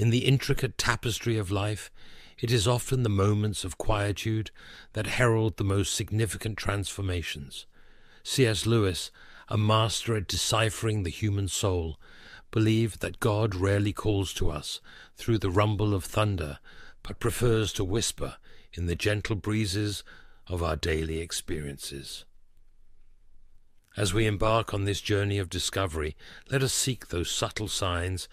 In the intricate tapestry of life, it is often the moments of quietude that herald the most significant transformations. C.S. Lewis, a master at deciphering the human soul, believed that God rarely calls to us through the rumble of thunder, but prefers to whisper in the gentle breezes of our daily experiences. As we embark on this journey of discovery, let us seek those subtle signs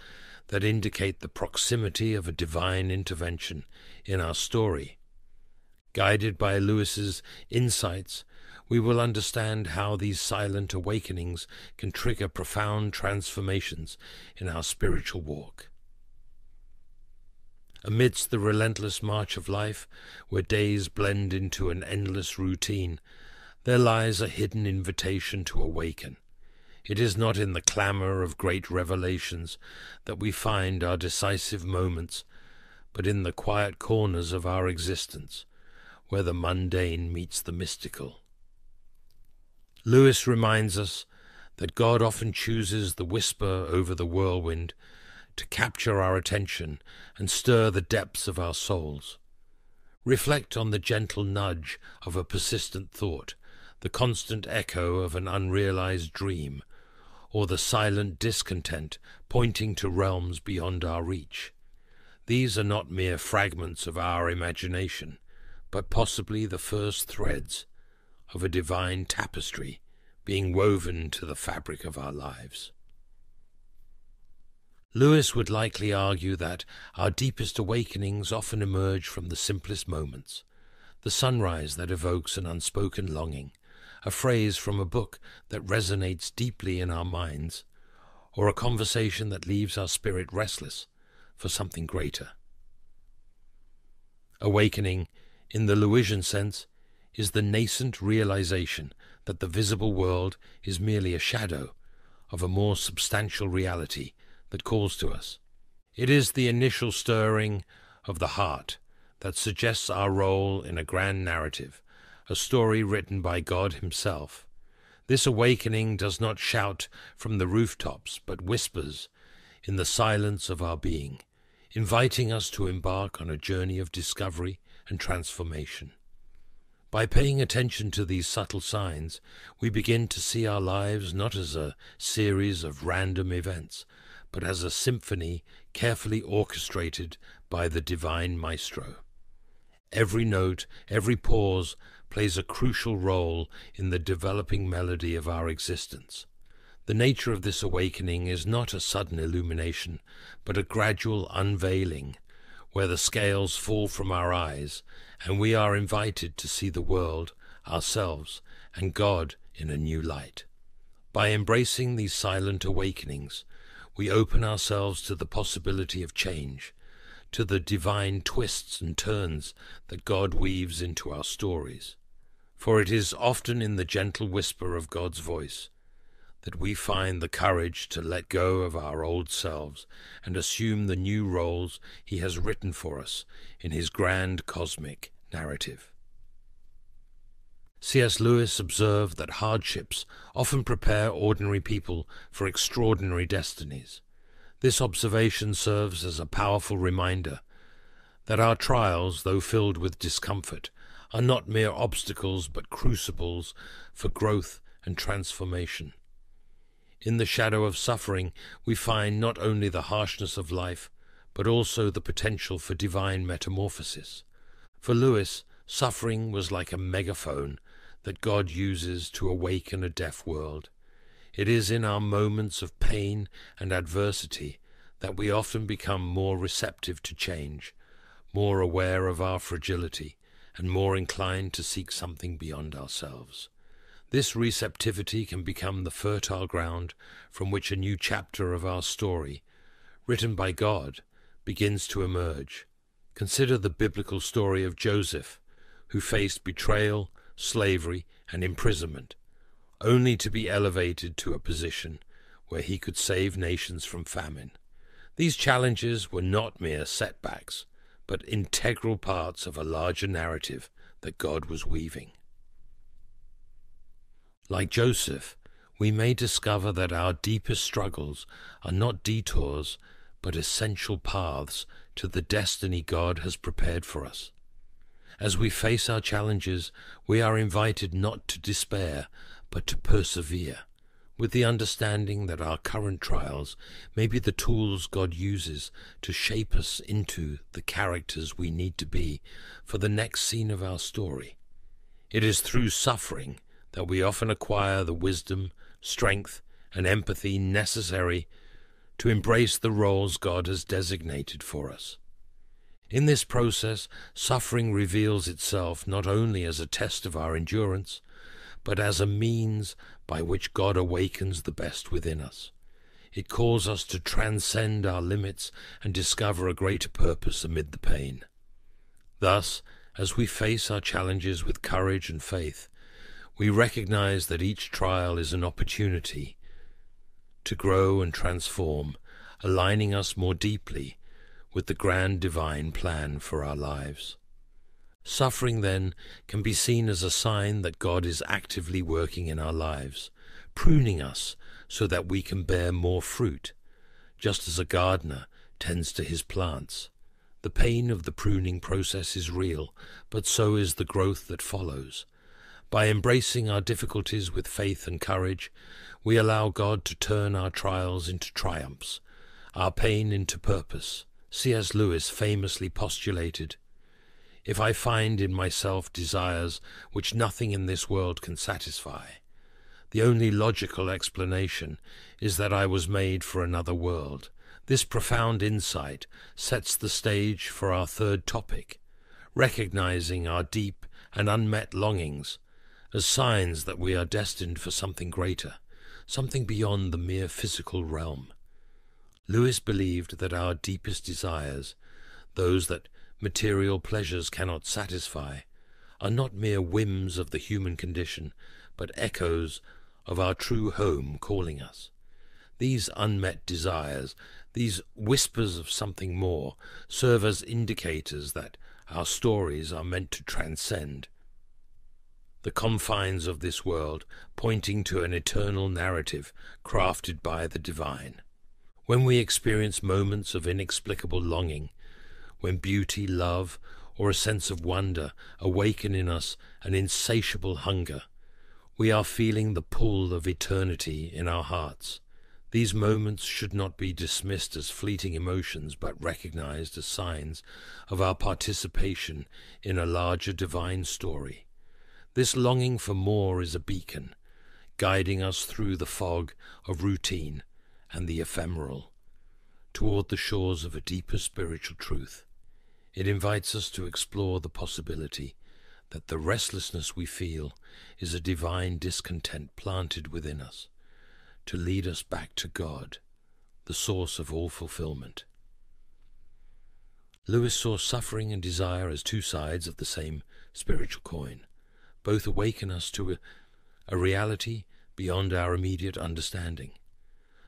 that indicate the proximity of a divine intervention in our story. Guided by Lewis's insights, we will understand how these silent awakenings can trigger profound transformations in our spiritual walk. Amidst the relentless march of life, where days blend into an endless routine, there lies a hidden invitation to awaken. It is not in the clamor of great revelations that we find our decisive moments, but in the quiet corners of our existence, where the mundane meets the mystical. Lewis reminds us that God often chooses the whisper over the whirlwind to capture our attention and stir the depths of our souls. Reflect on the gentle nudge of a persistent thought, the constant echo of an unrealized dream, or the silent discontent pointing to realms beyond our reach. These are not mere fragments of our imagination, but possibly the first threads of a divine tapestry being woven to the fabric of our lives. Lewis would likely argue that our deepest awakenings often emerge from the simplest moments: the sunrise that evokes an unspoken longing, a phrase from a book that resonates deeply in our minds, or a conversation that leaves our spirit restless for something greater. Awakening, in the Lewisian sense, is the nascent realization that the visible world is merely a shadow of a more substantial reality that calls to us. It is the initial stirring of the heart that suggests our role in a grand narrative, a story written by God himself. This awakening does not shout from the rooftops, but whispers in the silence of our being, inviting us to embark on a journey of discovery and transformation. By paying attention to these subtle signs, we begin to see our lives not as a series of random events, but as a symphony carefully orchestrated by the divine maestro. Every note, every pause, plays a crucial role in the developing melody of our existence. The nature of this awakening is not a sudden illumination, but a gradual unveiling, where the scales fall from our eyes, and we are invited to see the world, ourselves, and God in a new light. By embracing these silent awakenings, we open ourselves to the possibility of change, to the divine twists and turns that God weaves into our stories. For it is often in the gentle whisper of God's voice that we find the courage to let go of our old selves and assume the new roles he has written for us in his grand cosmic narrative. C.S. Lewis observed that hardships often prepare ordinary people for extraordinary destinies. This observation serves as a powerful reminder that our trials, though filled with discomfort, are not mere obstacles but crucibles for growth and transformation. In the shadow of suffering, we find not only the harshness of life, but also the potential for divine metamorphosis. For Lewis, suffering was like a megaphone that God uses to awaken a deaf world. It is in our moments of pain and adversity that we often become more receptive to change, more aware of our fragility, and more inclined to seek something beyond ourselves. This receptivity can become the fertile ground from which a new chapter of our story, written by God, begins to emerge. Consider the biblical story of Joseph, who faced betrayal, slavery, and imprisonment, only to be elevated to a position where he could save nations from famine. These challenges were not mere setbacks, but integral parts of a larger narrative that God was weaving. Like Joseph, we may discover that our deepest struggles are not detours, but but essential paths to the destiny God has prepared for us. As we face our challenges, we are invited not to despair, but to persevere, with the understanding that our current trials may be the tools God uses to shape us into the characters we need to be for the next scene of our story. It is through suffering that we often acquire the wisdom, strength, and empathy necessary to embrace the roles God has designated for us. In this process, suffering reveals itself not only as a test of our endurance, but as a means by which God awakens the best within us. It calls us to transcend our limits and discover a greater purpose amid the pain. Thus, as we face our challenges with courage and faith, we recognize that each trial is an opportunity to grow and transform, aligning us more deeply with the grand divine plan for our lives. Suffering, then, can be seen as a sign that God is actively working in our lives, pruning us so that we can bear more fruit, just as a gardener tends to his plants. The pain of the pruning process is real, but so is the growth that follows. By embracing our difficulties with faith and courage, we allow God to turn our trials into triumphs, our pain into purpose. C.S. Lewis famously postulated, "If I find in myself desires which nothing in this world can satisfy, the only logical explanation is that I was made for another world." This profound insight sets the stage for our third topic, recognizing our deep and unmet longings as signs that we are destined for something greater, something beyond the mere physical realm. Lewis believed that our deepest desires, those that material pleasures cannot satisfy, are not mere whims of the human condition, but echoes of our true home calling us. These unmet desires, these whispers of something more, serve as indicators that our stories are meant to transcend the confines of this world, pointing to an eternal narrative crafted by the divine. When we experience moments of inexplicable longing, when beauty, love, or a sense of wonder awaken in us an insatiable hunger, we are feeling the pull of eternity in our hearts. These moments should not be dismissed as fleeting emotions, but recognized as signs of our participation in a larger divine story. This longing for more is a beacon, guiding us through the fog of routine and the ephemeral, toward the shores of a deeper spiritual truth. It invites us to explore the possibility that the restlessness we feel is a divine discontent planted within us, to lead us back to God, the source of all fulfillment. Lewis saw suffering and desire as two sides of the same spiritual coin. Both awaken us to a reality beyond our immediate understanding.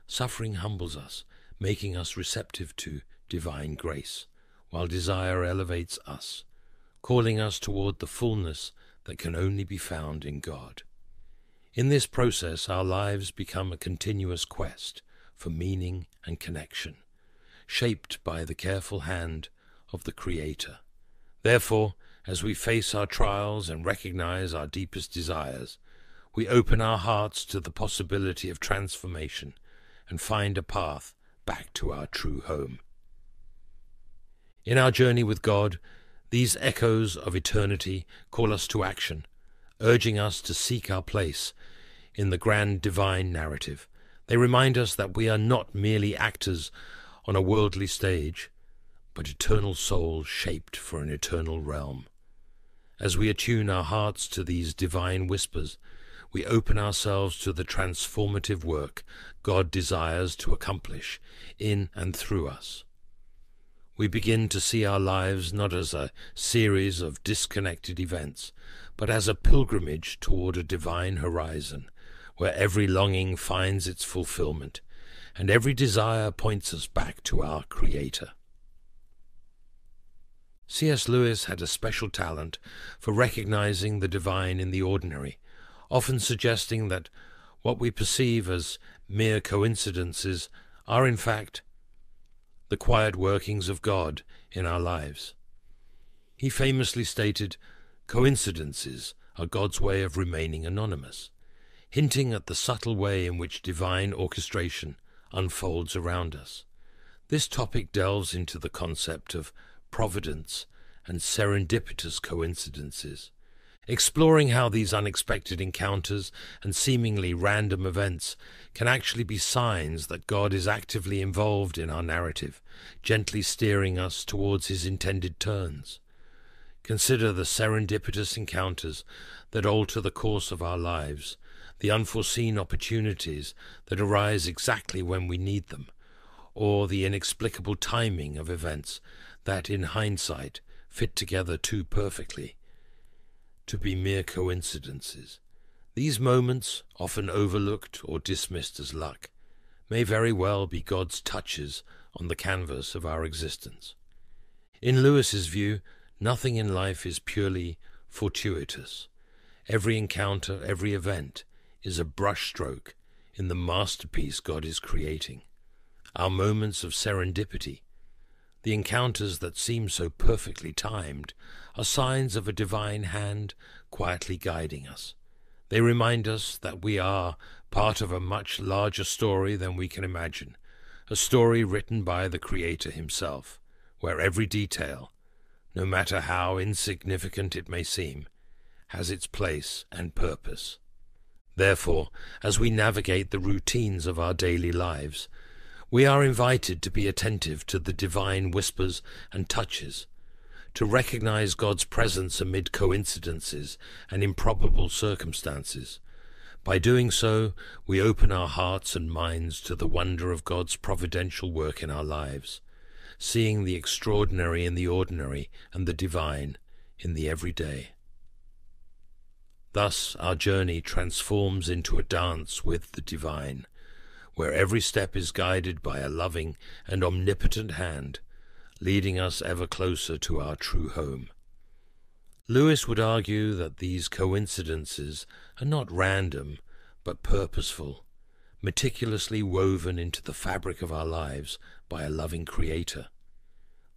Suffering humbles us, making us receptive to divine grace, while desire elevates us, calling us toward the fullness that can only be found in God. In this process, our lives become a continuous quest for meaning and connection, shaped by the careful hand of the Creator. Therefore, as we face our trials and recognize our deepest desires, we open our hearts to the possibility of transformation and find a path back to our true home. In our journey with God, these echoes of eternity call us to action, urging us to seek our place in the grand divine narrative. They remind us that we are not merely actors on a worldly stage, but eternal souls shaped for an eternal realm. As we attune our hearts to these divine whispers, we open ourselves to the transformative work God desires to accomplish in and through us. We begin to see our lives not as a series of disconnected events, but as a pilgrimage toward a divine horizon, where every longing finds its fulfillment, and every desire points us back to our Creator. C.S. Lewis had a special talent for recognizing the divine in the ordinary, often suggesting that what we perceive as mere coincidences are in fact the quiet workings of God in our lives. He famously stated, "Coincidences are God's way of remaining anonymous," hinting at the subtle way in which divine orchestration unfolds around us. This topic delves into the concept of providence and serendipitous coincidences, exploring how these unexpected encounters and seemingly random events can actually be signs that God is actively involved in our narrative, gently steering us towards his intended turns. Consider the serendipitous encounters that alter the course of our lives, the unforeseen opportunities that arise exactly when we need them, or the inexplicable timing of events that, in hindsight, fit together too perfectly to be mere coincidences. These moments, often overlooked or dismissed as luck, may very well be God's touches on the canvas of our existence. In Lewis's view, nothing in life is purely fortuitous. Every encounter, every event, is a brushstroke in the masterpiece God is creating. Our moments of serendipity, the encounters that seem so perfectly timed, are signs of a divine hand quietly guiding us. They remind us that we are part of a much larger story than we can imagine, a story written by the Creator himself, where every detail, no matter how insignificant it may seem, has its place and purpose. Therefore, as we navigate the routines of our daily lives, we are invited to be attentive to the divine whispers and touches, to recognize God's presence amid coincidences and improbable circumstances. By doing so, we open our hearts and minds to the wonder of God's providential work in our lives, seeing the extraordinary in the ordinary and the divine in the everyday. Thus, our journey transforms into a dance with the divine, where every step is guided by a loving and omnipotent hand, leading us ever closer to our true home. Lewis would argue that these coincidences are not random, but purposeful, meticulously woven into the fabric of our lives by a loving Creator.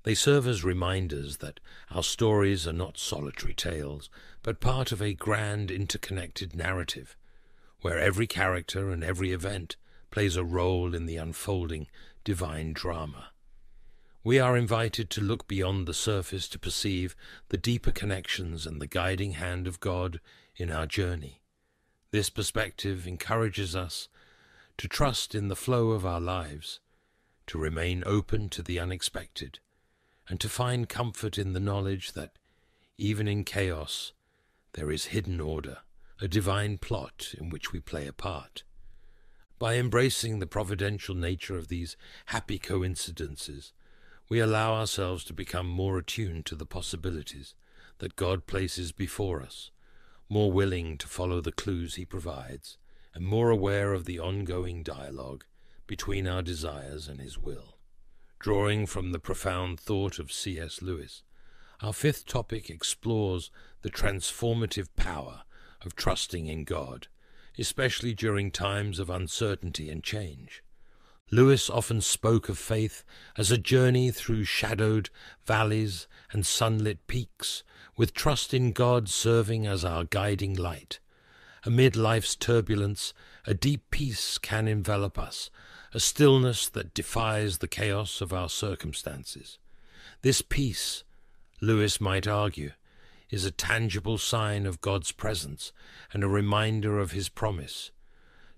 They serve as reminders that our stories are not solitary tales, but part of a grand interconnected narrative, where every character and every event plays a role in the unfolding divine drama. We are invited to look beyond the surface to perceive the deeper connections and the guiding hand of God in our journey. This perspective encourages us to trust in the flow of our lives, to remain open to the unexpected, and to find comfort in the knowledge that, even in chaos, there is hidden order, a divine plot in which we play a part. By embracing the providential nature of these happy coincidences, we allow ourselves to become more attuned to the possibilities that God places before us, more willing to follow the clues he provides, and more aware of the ongoing dialogue between our desires and his will. Drawing from the profound thought of C.S. Lewis, our fifth topic explores the transformative power of trusting in God, especially during times of uncertainty and change. Lewis often spoke of faith as a journey through shadowed valleys and sunlit peaks, with trust in God serving as our guiding light. Amid life's turbulence, a deep peace can envelop us, a stillness that defies the chaos of our circumstances. This peace, Lewis might argue, is a tangible sign of God's presence and a reminder of his promise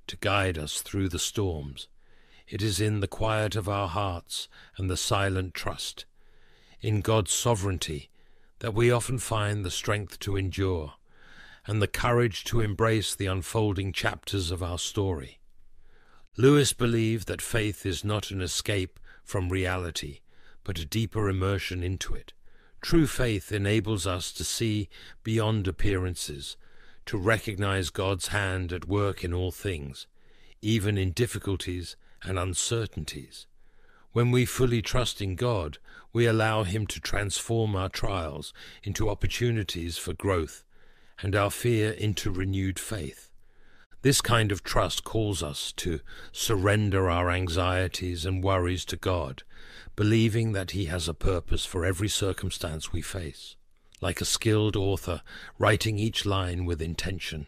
to guide us through the storms. It is in the quiet of our hearts and the silent trust in God's sovereignty that we often find the strength to endure and the courage to embrace the unfolding chapters of our story. Lewis believed that faith is not an escape from reality, but a deeper immersion into it. True faith enables us to see beyond appearances, to recognize God's hand at work in all things, even in difficulties and uncertainties. When we fully trust in God, we allow him to transform our trials into opportunities for growth and our fear into renewed faith. This kind of trust calls us to surrender our anxieties and worries to God, believing that he has a purpose for every circumstance we face. Like a skilled author, writing each line with intention,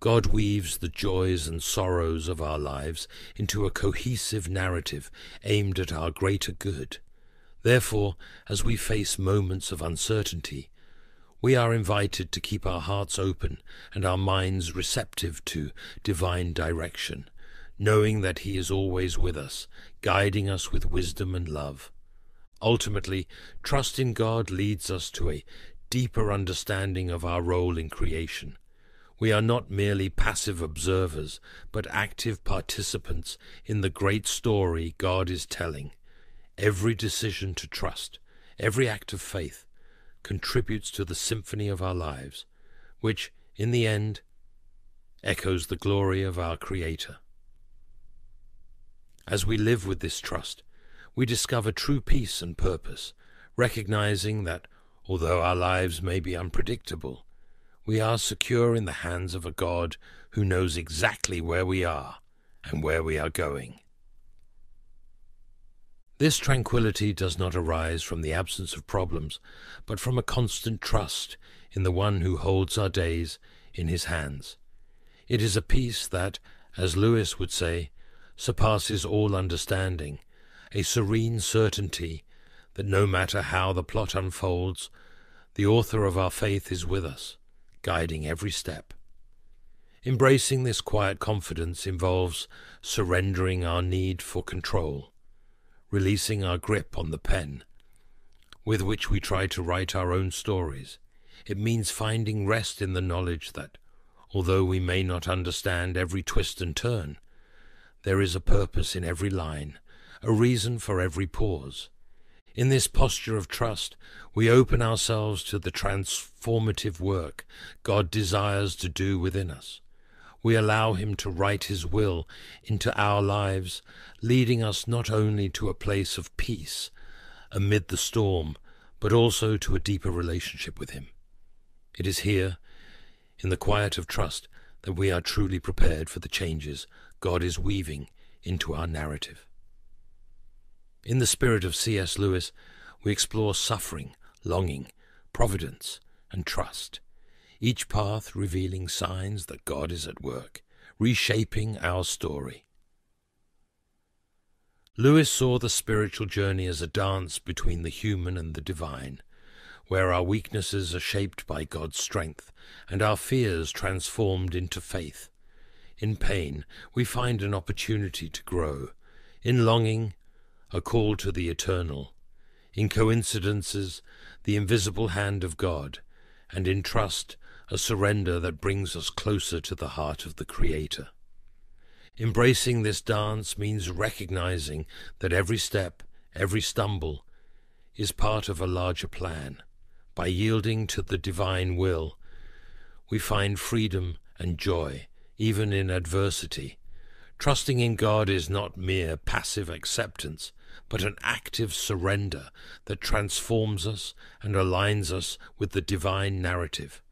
God weaves the joys and sorrows of our lives into a cohesive narrative aimed at our greater good. Therefore, as we face moments of uncertainty, we are invited to keep our hearts open and our minds receptive to divine direction, knowing that he is always with us, guiding us with wisdom and love. Ultimately, trust in God leads us to a deeper understanding of our role in creation. We are not merely passive observers, but active participants in the great story God is telling. Every decision to trust, every act of faith, contributes to the symphony of our lives, which, in the end, echoes the glory of our Creator. As we live with this trust, we discover true peace and purpose, recognizing that, although our lives may be unpredictable, we are secure in the hands of a God who knows exactly where we are and where we are going. This tranquility does not arise from the absence of problems, but from a constant trust in the one who holds our days in his hands. It is a peace that, as Lewis would say, surpasses all understanding, a serene certainty that no matter how the plot unfolds, the author of our faith is with us, guiding every step. Embracing this quiet confidence involves surrendering our need for control, releasing our grip on the pen with which we try to write our own stories. It means finding rest in the knowledge that, although we may not understand every twist and turn, there is a purpose in every line, a reason for every pause. In this posture of trust, we open ourselves to the transformative work God desires to do within us. We allow him to write his will into our lives, leading us not only to a place of peace amid the storm, but also to a deeper relationship with him. It is here, in the quiet of trust, that we are truly prepared for the changes God is weaving into our narrative. In the spirit of C.S. Lewis, we explore suffering, longing, providence, and trust, each path revealing signs that God is at work, reshaping our story. Lewis saw the spiritual journey as a dance between the human and the divine, where our weaknesses are shaped by God's strength and our fears transformed into faith. In pain, we find an opportunity to grow. In longing, a call to the eternal. In coincidences, the invisible hand of God. And in trust, a surrender that brings us closer to the heart of the Creator. Embracing this dance means recognizing that every step, every stumble, is part of a larger plan. By yielding to the divine will, we find freedom and joy, even in adversity. Trusting in God is not mere passive acceptance, but an active surrender that transforms us and aligns us with the divine narrative.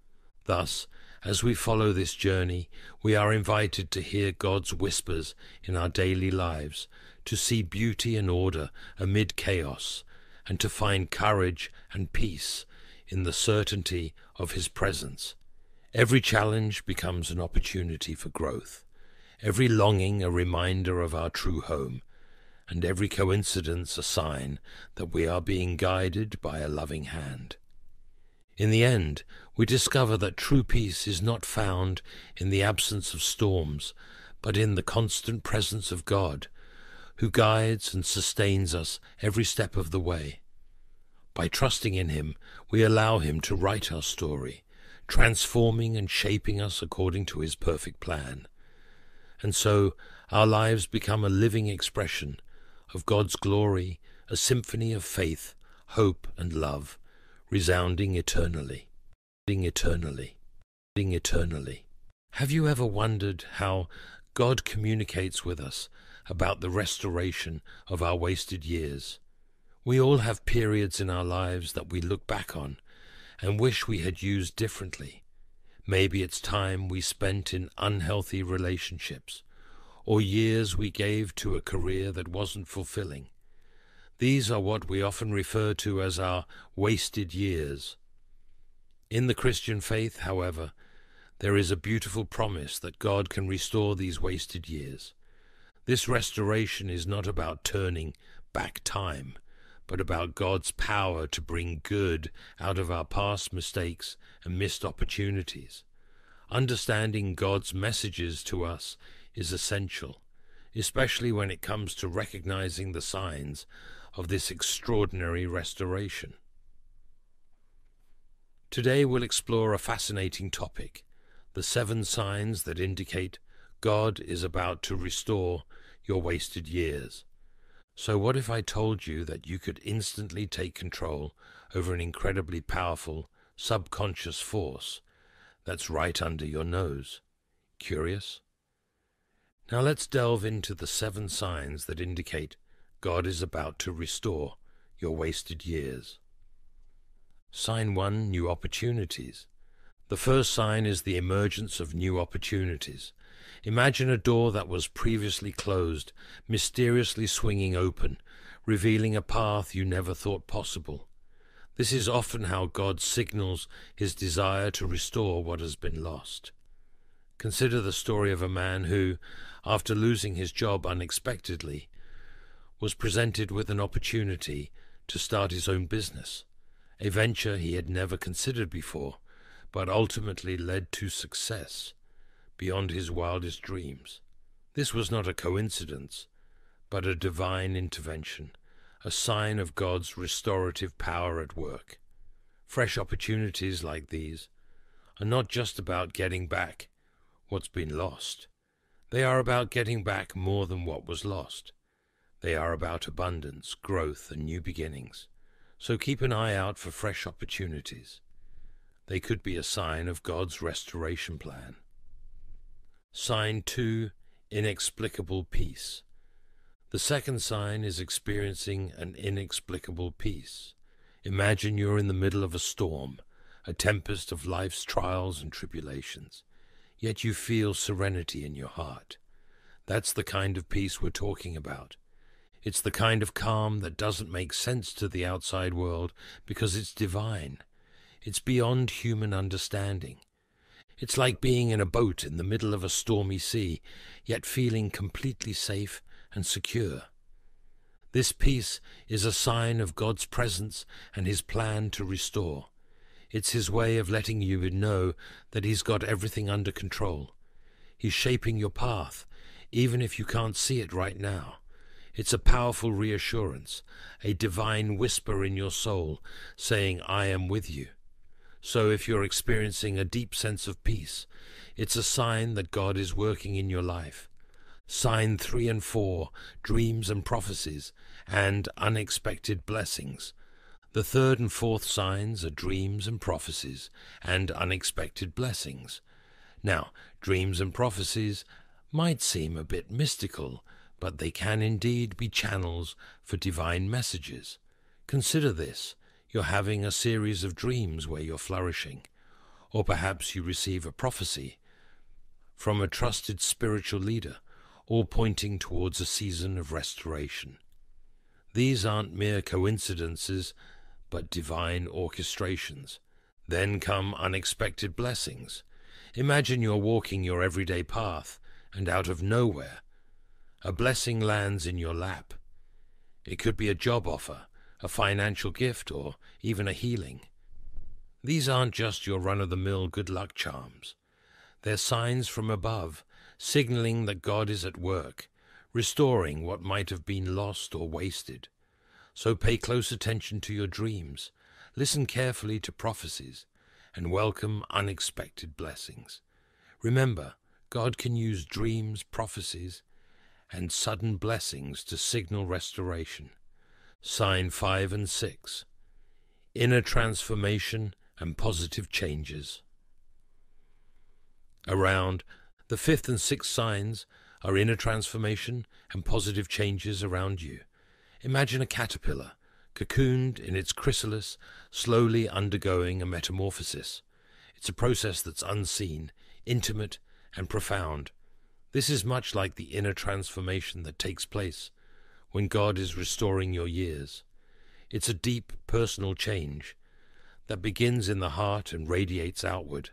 Thus, as we follow this journey, we are invited to hear God's whispers in our daily lives, to see beauty and order amid chaos, and to find courage and peace in the certainty of his presence. Every challenge becomes an opportunity for growth, every longing a reminder of our true home, and every coincidence a sign that we are being guided by a loving hand. In the end, we discover that true peace is not found in the absence of storms, but in the constant presence of God, who guides and sustains us every step of the way. By trusting in him, we allow him to write our story, transforming and shaping us according to his perfect plan. And so our lives become a living expression of God's glory, a symphony of faith, hope, and love, resounding eternally. Have you ever wondered how God communicates with us about the restoration of our wasted years? We all have periods in our lives that we look back on and wish we had used differently. Maybe it's time we spent in unhealthy relationships, or years we gave to a career that wasn't fulfilling. These are what we often refer to as our wasted years. In the Christian faith, however, there is a beautiful promise that God can restore these wasted years. This restoration is not about turning back time, but about God's power to bring good out of our past mistakes and missed opportunities. Understanding God's messages to us is essential, especially when it comes to recognizing the signs of this extraordinary restoration. Today we'll explore a fascinating topic, the 7 signs that indicate God is about to restore your wasted years. So what if I told you that you could instantly take control over an incredibly powerful subconscious force that's right under your nose? Curious? Now let's delve into the 7 signs that indicate God is about to restore your wasted years. Sign 1, new opportunities. The first sign is the emergence of new opportunities. Imagine a door that was previously closed, mysteriously swinging open, revealing a path you never thought possible. This is often how God signals his desire to restore what has been lost. Consider the story of a man who, after losing his job unexpectedly, was presented with an opportunity to start his own business, a venture he had never considered before, but ultimately led to success beyond his wildest dreams. This was not a coincidence, but a divine intervention, a sign of God's restorative power at work. Fresh opportunities like these are not just about getting back what's been lost. They are about getting back more than what was lost. They are about abundance, growth, and new beginnings. So keep an eye out for fresh opportunities. They could be a sign of God's restoration plan. Sign 2, inexplicable peace. The second sign is experiencing an inexplicable peace. Imagine you're in the middle of a storm, a tempest of life's trials and tribulations, yet you feel serenity in your heart. That's the kind of peace we're talking about. It's the kind of calm that doesn't make sense to the outside world because it's divine. It's beyond human understanding. It's like being in a boat in the middle of a stormy sea, yet feeling completely safe and secure. This peace is a sign of God's presence and his plan to restore. It's his way of letting you know that he's got everything under control. He's shaping your path, even if you can't see it right now. It's a powerful reassurance, a divine whisper in your soul saying, I am with you. So if you're experiencing a deep sense of peace, it's a sign that God is working in your life. Sign 3 and 4, dreams and prophecies, and unexpected blessings. The 3rd and 4th signs are dreams and prophecies, and unexpected blessings. Now, dreams and prophecies might seem a bit mystical, but they can indeed be channels for divine messages. Consider this. You're having a series of dreams where you're flourishing, or perhaps you receive a prophecy from a trusted spiritual leader, all pointing towards a season of restoration. These aren't mere coincidences, but divine orchestrations. Then come unexpected blessings. Imagine you're walking your everyday path, and out of nowhere, a blessing lands in your lap. It could be a job offer, a financial gift, or even a healing. These aren't just your run-of-the-mill good luck charms. They're signs from above, signaling that God is at work, restoring what might have been lost or wasted. So pay close attention to your dreams, listen carefully to prophecies, and welcome unexpected blessings. Remember, God can use dreams, prophecies, and sudden blessings to signal restoration. Sign 5 and 6. Inner transformation and positive changes. Around the 5th and 6th signs are inner transformation and positive changes around you. Imagine a caterpillar, cocooned in its chrysalis, slowly undergoing a metamorphosis. It's a process that's unseen, intimate, and profound. This is much like the inner transformation that takes place when God is restoring your years. It's a deep personal change that begins in the heart and radiates outward.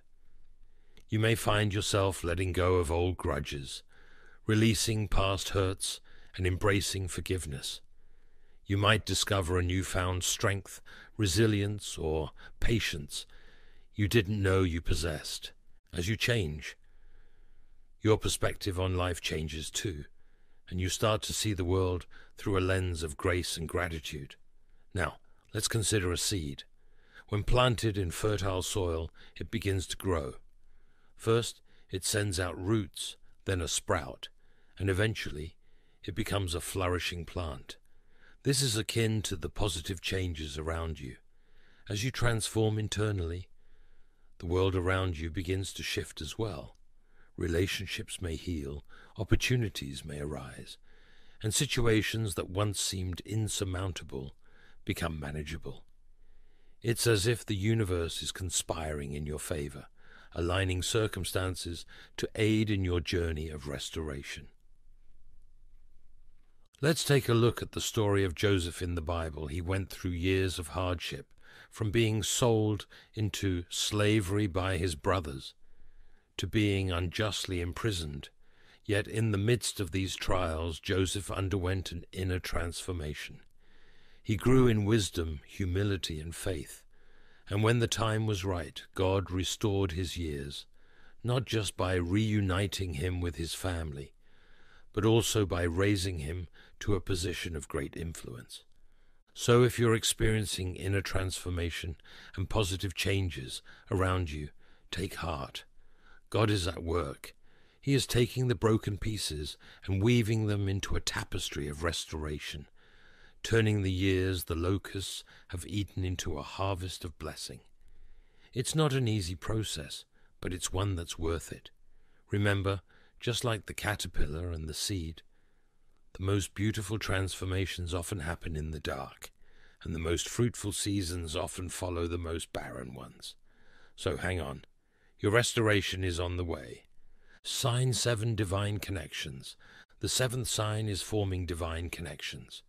You may find yourself letting go of old grudges, releasing past hurts, and embracing forgiveness. You might discover a newfound strength, resilience, or patience you didn't know you possessed. As you change, your perspective on life changes too, and you start to see the world through a lens of grace and gratitude. Now, let's consider a seed. When planted in fertile soil, it begins to grow. First, it sends out roots, then a sprout, and eventually it becomes a flourishing plant. This is akin to the positive changes around you. As you transform internally, the world around you begins to shift as well. Relationships may heal, opportunities may arise, and situations that once seemed insurmountable become manageable. It's as if the universe is conspiring in your favor, aligning circumstances to aid in your journey of restoration. Let's take a look at the story of Joseph in the Bible. He went through years of hardship, from being sold into slavery by his brothers to being unjustly imprisoned. Yet in the midst of these trials, Joseph underwent an inner transformation. He grew in wisdom, humility, and faith. And when the time was right, God restored his years, not just by reuniting him with his family, but also by raising him to a position of great influence. So if you're experiencing inner transformation and positive changes around you, take heart. God is at work. He is taking the broken pieces and weaving them into a tapestry of restoration, turning the years the locusts have eaten into a harvest of blessing. It's not an easy process, but it's one that's worth it. Remember, just like the caterpillar and the seed, the most beautiful transformations often happen in the dark, and the most fruitful seasons often follow the most barren ones. So hang on. Your restoration is on the way. Sign 7 divine connections. The 7th sign is forming divine connections.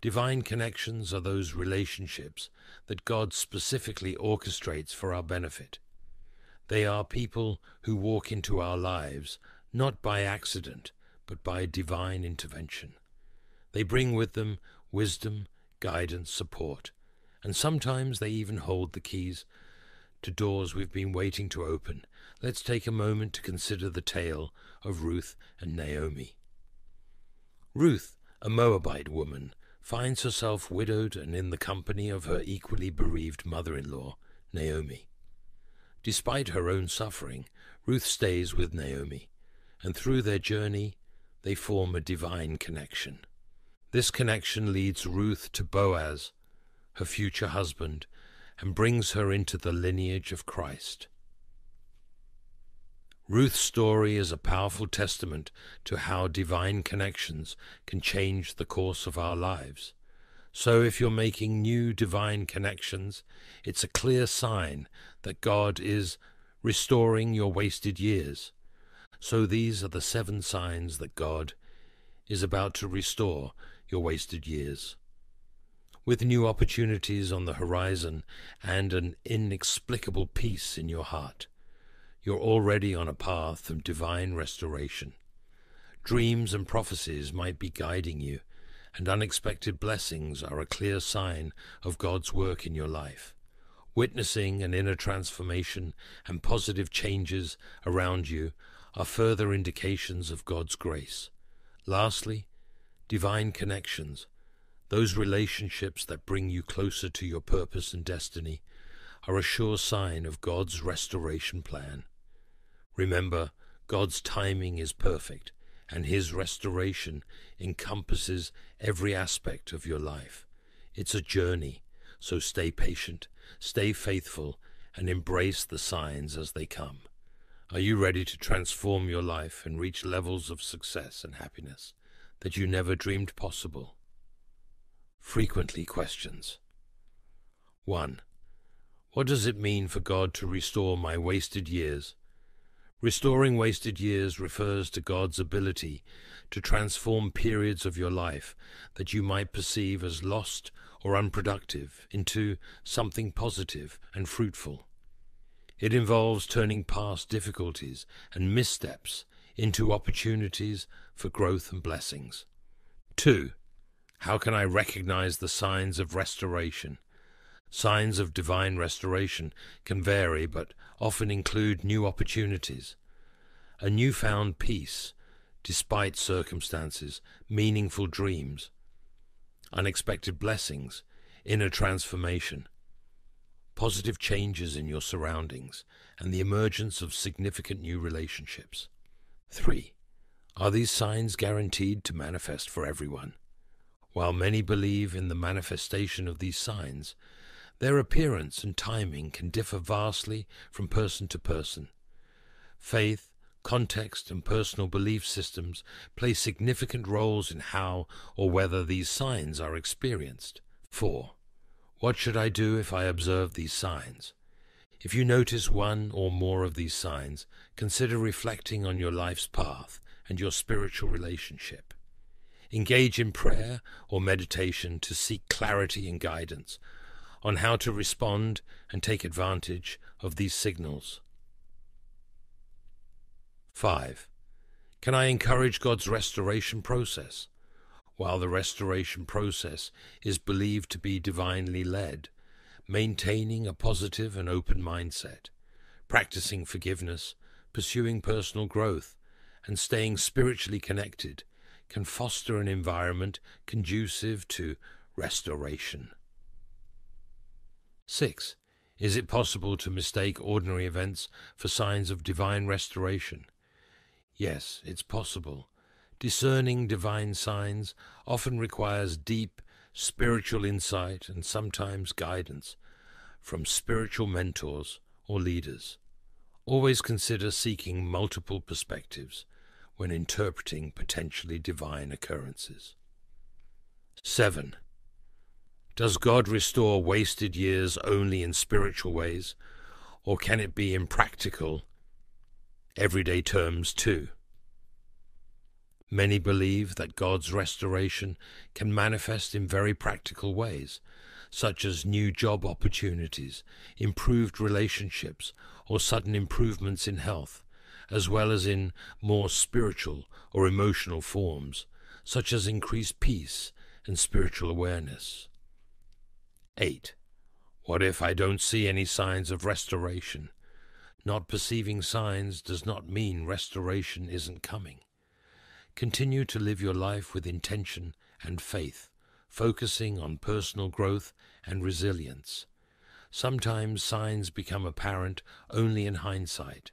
Divine connections are those relationships that God specifically orchestrates for our benefit. They are people who walk into our lives not by accident, but by divine intervention. They bring with them wisdom, guidance, support, and sometimes they even hold the keys to doors we've been waiting to open. Let's take a moment to consider the tale of Ruth and Naomi. Ruth, a Moabite woman, finds herself widowed and in the company of her equally bereaved mother-in-law, Naomi. Despite her own suffering, Ruth stays with Naomi, and through their journey, they form a divine connection. This connection leads Ruth to Boaz, her future husband, and brings her into the lineage of Christ. Ruth's story is a powerful testament to how divine connections can change the course of our lives. So if you're making new divine connections, it's a clear sign that God is restoring your wasted years. So these are the 7 signs that God is about to restore your wasted years. With new opportunities on the horizon and an inexplicable peace in your heart, you're already on a path of divine restoration. Dreams and prophecies might be guiding you, and unexpected blessings are a clear sign of God's work in your life. Witnessing an inner transformation and positive changes around you are further indications of God's grace. Lastly, divine connections, those relationships that bring you closer to your purpose and destiny, are a sure sign of God's restoration plan. Remember, God's timing is perfect, and His restoration encompasses every aspect of your life. It's a journey, so stay patient, stay faithful, and embrace the signs as they come. Are you ready to transform your life and reach levels of success and happiness that you never dreamed possible? Frequently questions. 1. What does it mean for God to restore my wasted years? Restoring wasted years refers to God's ability to transform periods of your life that you might perceive as lost or unproductive into something positive and fruitful. It involves turning past difficulties and missteps into opportunities for growth and blessings. 2. How can I recognize the signs of restoration? Signs of divine restoration can vary, but often include new opportunities, a newfound peace despite circumstances, meaningful dreams, unexpected blessings, inner transformation, positive changes in your surroundings, and the emergence of significant new relationships. 3. Are these signs guaranteed to manifest for everyone? While many believe in the manifestation of these signs, their appearance and timing can differ vastly from person to person. Faith, context, and personal belief systems play significant roles in how or whether these signs are experienced. 4. What should I do if I observe these signs? If you notice one or more of these signs, consider reflecting on your life's path and your spiritual relationship. Engage in prayer or meditation to seek clarity and guidance on how to respond and take advantage of these signals. 5. Can I encourage God's restoration process? While the restoration process is believed to be divinely led, maintaining a positive and open mindset, practicing forgiveness, pursuing personal growth, and staying spiritually connected can foster an environment conducive to restoration. 6. Is it possible to mistake ordinary events for signs of divine restoration? Yes, it's possible. Discerning divine signs often requires deep spiritual insight and sometimes guidance from spiritual mentors or leaders. Always consider seeking multiple perspectives when interpreting potentially divine occurrences. 7. Does God restore wasted years only in spiritual ways, or can it be in practical, everyday terms too? Many believe that God's restoration can manifest in very practical ways, such as new job opportunities, improved relationships, or sudden improvements in health, as well as in more spiritual or emotional forms, such as increased peace and spiritual awareness. 8. What if I don't see any signs of restoration? Not perceiving signs does not mean restoration isn't coming. Continue to live your life with intention and faith, focusing on personal growth and resilience. Sometimes signs become apparent only in hindsight.